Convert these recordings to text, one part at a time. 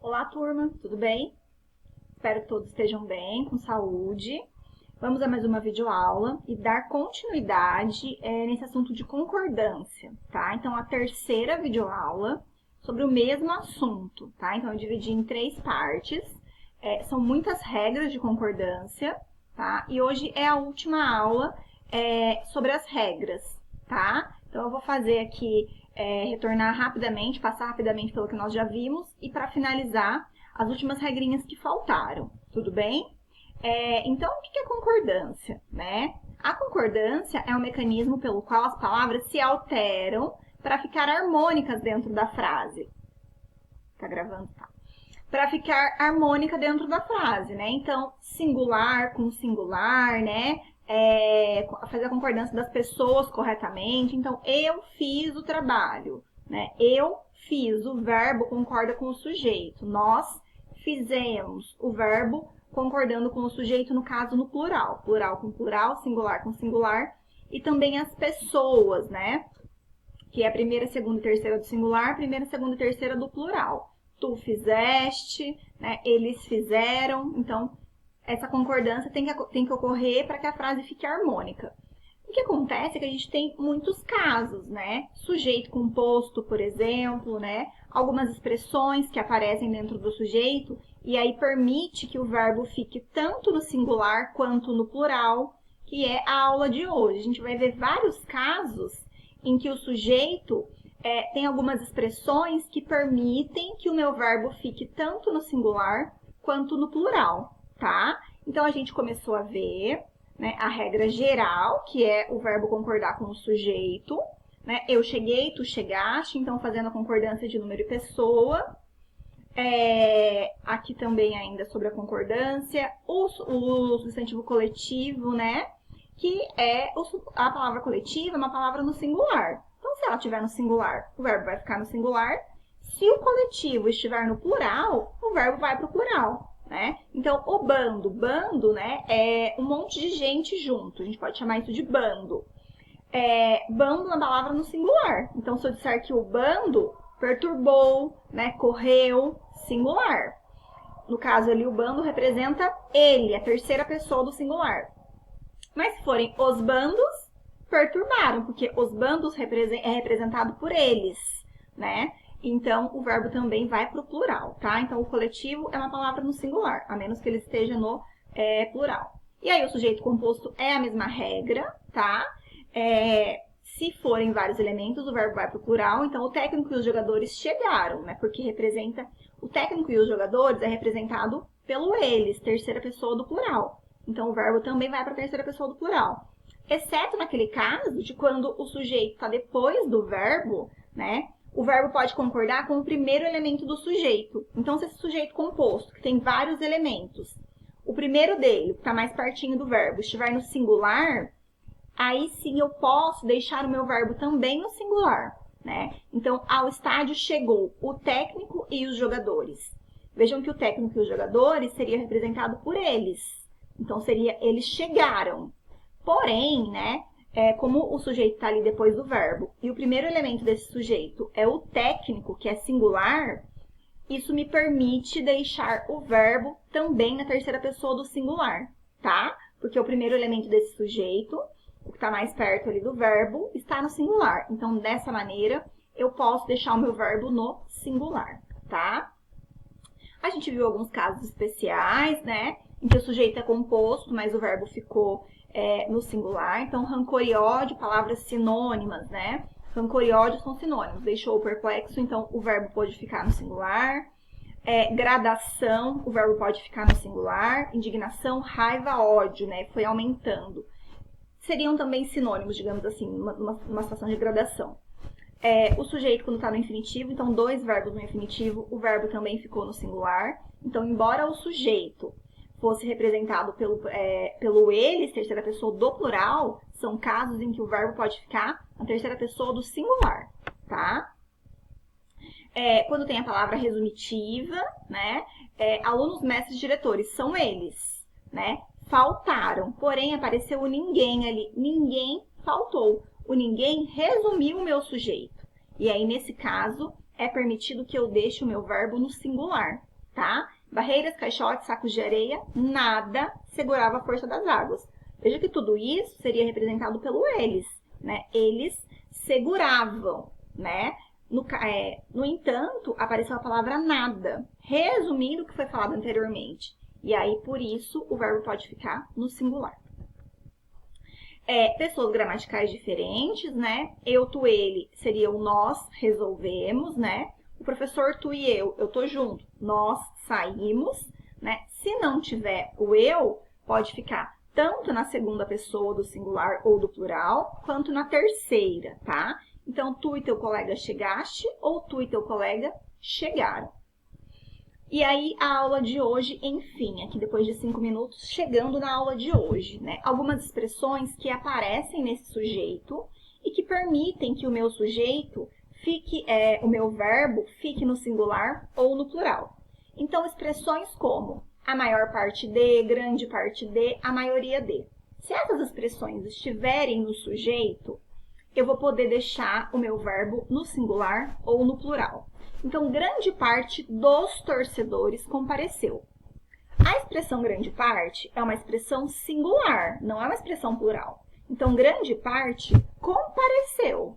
Olá, turma, tudo bem? Espero que todos estejam bem, com saúde. Vamos a mais uma videoaula e dar continuidade nesse assunto de concordância, tá? Então, a terceira videoaula sobre o mesmo assunto, tá? Então, eu dividi em 3 partes. São muitas regras de concordância, tá? E hoje é a última aula sobre as regras, tá? Então, eu vou fazer aqui, retornar rapidamente, passar rapidamente pelo que nós já vimos e para finalizar, as últimas regrinhas que faltaram, tudo bem? Então, o que é concordância, né? A concordância é um mecanismo pelo qual as palavras se alteram para ficar harmônicas dentro da frase. Tá gravando? Tá. Para ficar harmônica dentro da frase, né? Então, singular com singular, né? Fazer a concordância das pessoas corretamente. Então, eu fiz o trabalho, né? Eu fiz, o verbo concorda com o sujeito. Nós fizemos, o verbo concordando com o sujeito, no caso, no plural. Plural com plural, singular com singular. E também as pessoas, né? Que é a primeira, segunda e terceira do singular, primeira, segunda e terceira do plural. Tu fizeste, né? Eles fizeram. Então, essa concordância tem que ocorrer para que a frase fique harmônica. O que acontece é que a gente tem muitos casos, né? Sujeito composto, por exemplo, né? Algumas expressões que aparecem dentro do sujeito e aí permite que o verbo fique tanto no singular quanto no plural, que é a aula de hoje. A gente vai ver vários casos em que o sujeito tem algumas expressões que permitem que o meu verbo fique tanto no singular quanto no plural, tá? Então, a gente começou a ver, né, a regra geral, que é o verbo concordar com o sujeito, né? Eu cheguei, tu chegaste, então fazendo a concordância de número e pessoa. Aqui também ainda sobre a concordância, o substantivo coletivo, né? Que é a palavra coletiva, é uma palavra no singular. Então, se ela estiver no singular, o verbo vai ficar no singular. Se o coletivo estiver no plural, o verbo vai para o plural, né? Então, o bando. Bando, né, é um monte de gente junto. A gente pode chamar isso de bando. Bando é uma palavra no singular. Então, se eu disser que o bando perturbou, né, correu, singular. No caso ali, o bando representa ele, a terceira pessoa do singular. Mas se forem os bandos, perturbaram, porque os bandos é representado por eles, né? Então, o verbo também vai para o plural, tá? Então, o coletivo é uma palavra no singular, a menos que ele esteja no plural. E aí, o sujeito composto é a mesma regra, tá? Se forem vários elementos, o verbo vai para o plural. Então, o técnico e os jogadores chegaram, né? Porque representa... O técnico e os jogadores é representado pelo eles, terceira pessoa do plural. Então, o verbo também vai para a terceira pessoa do plural. Exceto naquele caso de quando o sujeito está depois do verbo, né? O verbo pode concordar com o primeiro elemento do sujeito. Então, se esse sujeito composto, que tem vários elementos, o primeiro dele, que está mais pertinho do verbo, estiver no singular, aí sim eu posso deixar o meu verbo também no singular, né? Então, ao estádio chegou o técnico e os jogadores. Vejam que o técnico e os jogadores seria representado por eles. Então, seria eles chegaram. Porém, né, como o sujeito está ali depois do verbo e o primeiro elemento desse sujeito é o técnico, que é singular, isso me permite deixar o verbo também na terceira pessoa do singular, tá? Porque o primeiro elemento desse sujeito, o que está mais perto ali do verbo, está no singular. Então, dessa maneira, eu posso deixar o meu verbo no singular, tá? A gente viu alguns casos especiais, né? Em que o sujeito é composto, mas o verbo ficou no singular. Então, rancor e ódio, palavras sinônimas, né? Rancor e ódio são sinônimos. Deixou o perplexo, então o verbo pode ficar no singular. Gradação, o verbo pode ficar no singular. Indignação, raiva, ódio, né? Foi aumentando. Seriam também sinônimos, digamos assim, numa situação de gradação. O sujeito, quando está no infinitivo, então 2 verbos no infinitivo, o verbo também ficou no singular. Então, embora o sujeito fosse representado pelo eles, terceira pessoa do plural, são casos em que o verbo pode ficar na terceira pessoa do singular, tá? Quando tem a palavra resumitiva, né? Alunos, mestres, diretores, são eles, né? Faltaram, porém apareceu o ninguém ali, ninguém faltou. O ninguém resumiu o meu sujeito. E aí, nesse caso, é permitido que eu deixe o meu verbo no singular, tá? Barreiras, caixotes, sacos de areia, nada segurava a força das águas. Veja que tudo isso seria representado pelo eles, né? Eles seguravam, né? No entanto, apareceu a palavra nada, resumindo o que foi falado anteriormente. E aí, por isso, o verbo pode ficar no singular. Pessoas gramaticais diferentes, né? Eu, tu, ele seria o nós resolvemos, né? O professor, tu e eu tô junto, nós saímos, né? Se não tiver o eu, pode ficar tanto na segunda pessoa do singular ou do plural, quanto na terceira, tá? Então, tu e teu colega chegaste, ou tu e teu colega chegaram. E aí, a aula de hoje, enfim, aqui depois de 5 minutos, chegando na aula de hoje, né? Algumas expressões que aparecem nesse sujeito e que permitem que o meu sujeito fique, o meu verbo fique no singular ou no plural. Então, expressões como a maior parte de, grande parte de, a maioria de. Se essas expressões estiverem no sujeito, eu vou poder deixar o meu verbo no singular ou no plural. Então, grande parte dos torcedores compareceu. A expressão grande parte é uma expressão singular, não é uma expressão plural. Então, grande parte compareceu,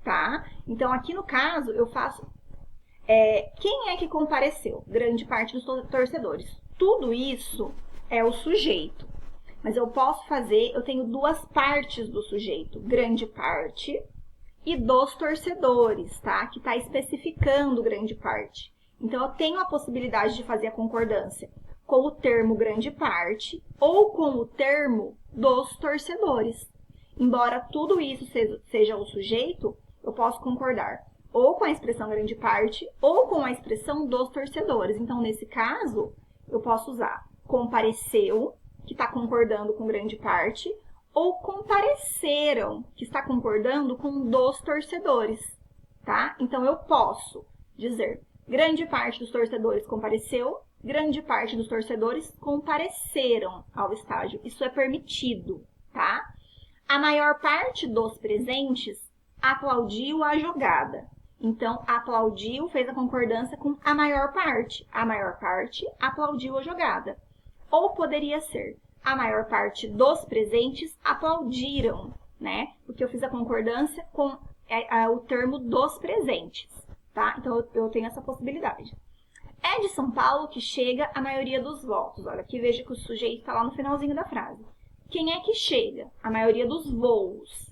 tá? Então, aqui no caso, eu faço... quem é que compareceu? Grande parte dos torcedores. Tudo isso é o sujeito. Mas eu posso fazer, eu tenho duas partes do sujeito. Grande parte e dos torcedores, tá? Que está especificando grande parte. Então, eu tenho a possibilidade de fazer a concordância com o termo grande parte ou com o termo dos torcedores. Embora tudo isso seja o sujeito, eu posso concordar ou com a expressão grande parte ou com a expressão dos torcedores. Então, nesse caso, eu posso usar compareceu, que está concordando com grande parte, ou compareceram, que está concordando com dos torcedores, tá? Então, eu posso dizer grande parte dos torcedores compareceu, grande parte dos torcedores compareceram ao estágio. Isso é permitido, tá? A maior parte dos presentes aplaudiu a jogada. Então, aplaudiu, fez a concordância com a maior parte. A maior parte aplaudiu a jogada. Ou poderia ser, a maior parte dos presentes aplaudiram, né? Porque eu fiz a concordância com o termo dos presentes, tá? Então, eu tenho essa possibilidade. É de São Paulo que chega a maioria dos votos. Olha, aqui veja que o sujeito está lá no finalzinho da frase. Quem é que chega? A maioria dos voos.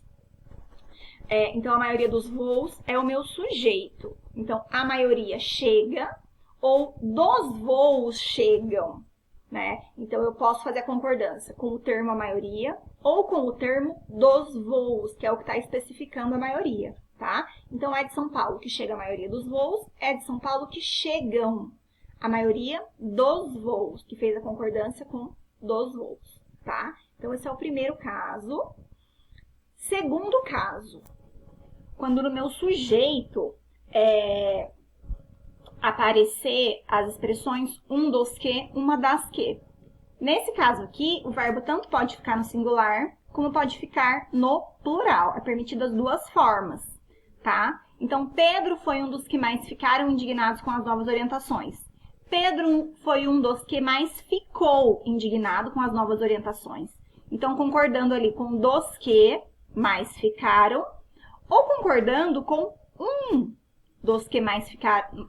Então, a maioria dos voos é o meu sujeito. Então, a maioria chega ou dos voos chegam, né? Então, eu posso fazer a concordância com o termo a maioria ou com o termo dos voos, que é o que está especificando a maioria, tá? Então, é de São Paulo que chega a maioria dos voos, é de São Paulo que chegam a maioria dos voos, que fez a concordância com dos voos, tá? Então, esse é o primeiro caso. Segundo caso, quando no meu sujeito aparecer as expressões um dos que, uma das que. Nesse caso aqui, o verbo tanto pode ficar no singular, como pode ficar no plural. É permitido as duas formas, tá? Então, Pedro foi um dos que mais ficaram indignados com as novas orientações. Pedro foi um dos que mais ficou indignado com as novas orientações. Então, concordando ali com dos que mais ficaram, ou concordando com um dos que mais ficaram,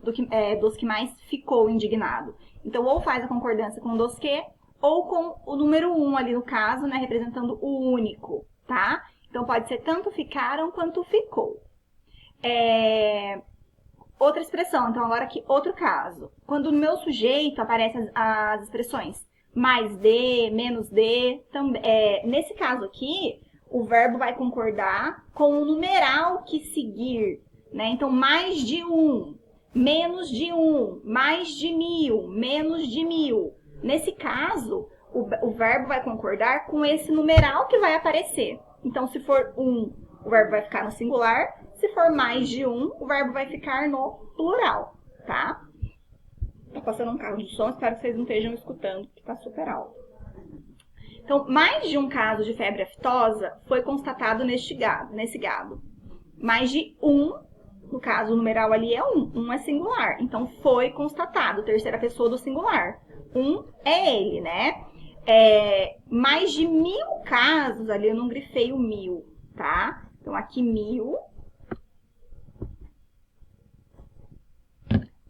dos que mais ficou indignado. Então, ou faz a concordância com dos que, ou com o número 1 ali no caso, né, representando o único, tá? Então, pode ser tanto ficaram quanto ficou. Outra expressão, então agora aqui, outro caso. Quando no meu sujeito aparecem as expressões mais de, menos de, nesse caso aqui, o verbo vai concordar com o numeral que seguir, né? Então, mais de um, menos de um, mais de 1000, menos de 1000. Nesse caso, o verbo vai concordar com esse numeral que vai aparecer. Então, se for um, o verbo vai ficar no singular. Se for mais de um, o verbo vai ficar no plural, tá? Tá passando um carro de som, espero que vocês não estejam escutando, que tá super alto. Então, mais de um caso de febre aftosa foi constatado nesse gado. Mais de um No caso, o numeral ali é 1. 1 é singular. Então, foi constatado, terceira pessoa do singular. 1 é ele, né? Mais de 1000 casos, ali eu não grifei o 1000, tá? Então, aqui 1000.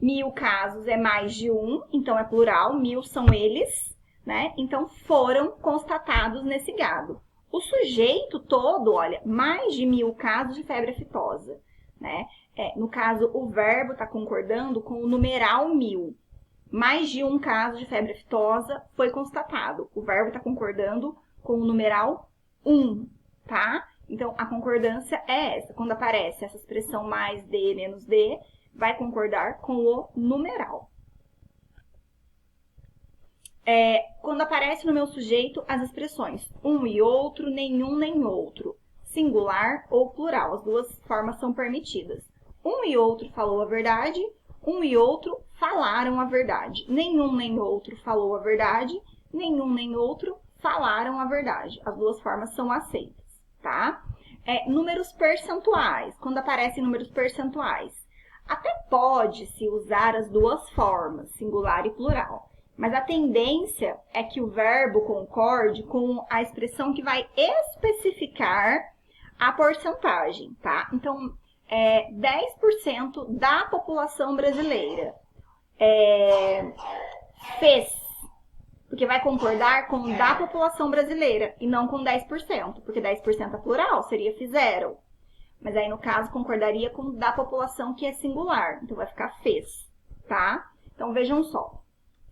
1000 casos é mais de 1, então é plural. 1000 são eles, né? Então, foram constatados nesse gado. O sujeito todo, olha, mais de 1000 casos de febre aftosa, né? No caso, o verbo está concordando com o numeral 1000. Mais de um caso de febre aftosa foi constatado. O verbo está concordando com o numeral 1, tá? Então, a concordância é essa. Quando aparece essa expressão mais de, menos de, vai concordar com o numeral. Quando aparece no meu sujeito as expressões um e outro, nenhum nem outro, singular ou plural. As duas formas são permitidas. Um e outro falou a verdade, um e outro falaram a verdade. Nenhum nem outro falou a verdade, nenhum nem outro falaram a verdade. As duas formas são aceitas, tá? Números percentuais. Quando aparecem números percentuais, até pode-se usar as duas formas, singular e plural. Mas a tendência é que o verbo concorde com a expressão que vai especificar a porcentagem, tá? Então, 10% da população brasileira fez, porque vai concordar com da população brasileira e não com 10%, porque 10% é plural, seria fizeram. Mas aí, no caso, concordaria com da população que é singular, então vai ficar fez, tá? Então, vejam só.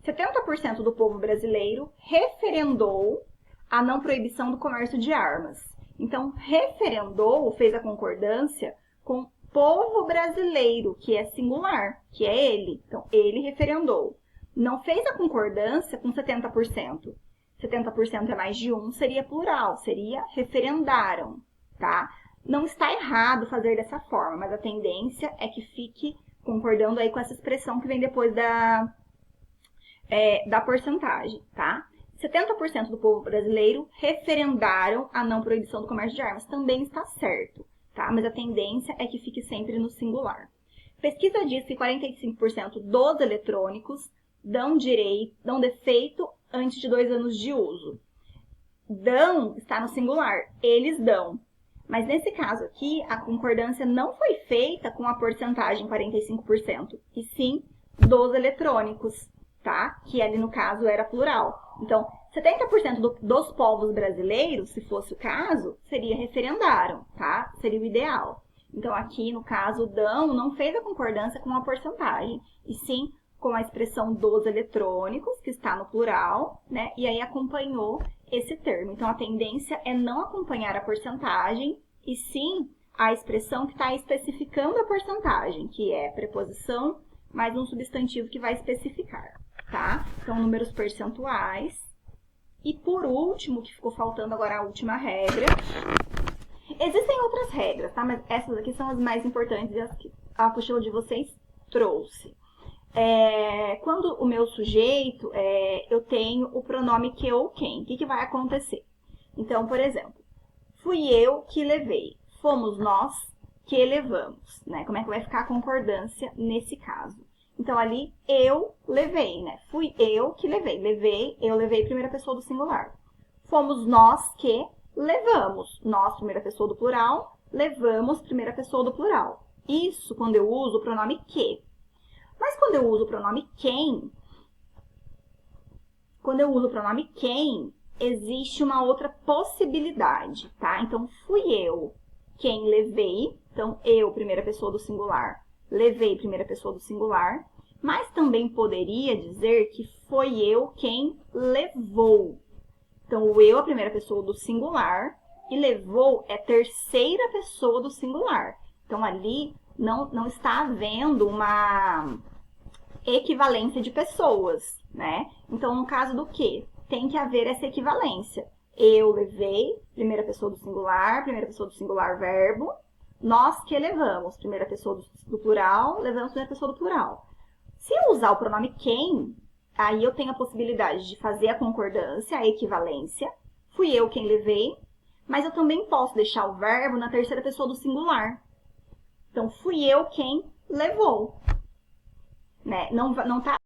70% do povo brasileiro referendou a não proibição do comércio de armas. Então, referendou, fez a concordância com povo brasileiro, que é singular, que é ele. Então, ele referendou. Não fez a concordância com 70%. 70% é mais de um, seria plural, seria referendaram, tá? Não está errado fazer dessa forma, mas a tendência é que fique concordando aí com essa expressão que vem depois da porcentagem, tá? 70% do povo brasileiro referendaram a não proibição do comércio de armas. Também está certo, tá? Mas a tendência é que fique sempre no singular. Pesquisa diz que 45% dos eletrônicos dão defeito antes de 2 anos de uso. Dão está no singular, eles dão. Mas nesse caso aqui, a concordância não foi feita com a porcentagem 45%, e sim dos eletrônicos, tá? Que ali no caso era plural. Então, 70% dos povos brasileiros, se fosse o caso, seria referendaram, tá? Seria o ideal. Então, aqui no caso, dão não fez a concordância com a porcentagem, e sim com a expressão dos eletrônicos, que está no plural, né? E aí acompanhou esse termo. Então, a tendência é não acompanhar a porcentagem, e sim a expressão que está especificando a porcentagem, que é preposição mais um substantivo que vai especificar, tá? Então, números percentuais. E por último, que ficou faltando agora a última regra. Existem outras regras, tá? Mas essas aqui são as mais importantes e as que a apostila de vocês trouxe. Quando o meu sujeito, eu tenho o pronome que ou quem. O que vai acontecer? Então, por exemplo, fui eu que levei. Fomos nós que levamos, né? Como é que vai ficar a concordância nesse caso? Então, ali, eu levei, né? Fui eu que levei. Eu levei primeira pessoa do singular. Fomos nós que levamos. Nós, primeira pessoa do plural. Levamos, primeira pessoa do plural. Isso quando eu uso o pronome que. Mas quando eu uso o pronome quem, existe uma outra possibilidade, tá? Então, fui eu quem levei. Então, eu, primeira pessoa do singular. Levei, primeira pessoa do singular, mas também poderia dizer que foi eu quem levou. Então, o eu é a primeira pessoa do singular e levou é terceira pessoa do singular. Então, ali não está havendo uma equivalência de pessoas, né? Então, no caso do que? Tem que haver essa equivalência. Eu levei, primeira pessoa do singular, verbo. Nós que levamos, primeira pessoa do plural, levamos primeira pessoa do plural. Se eu usar o pronome quem, aí eu tenho a possibilidade de fazer a concordância, a equivalência. Fui eu quem levei, mas eu também posso deixar o verbo na terceira pessoa do singular. Então, fui eu quem levou. Né? Não tá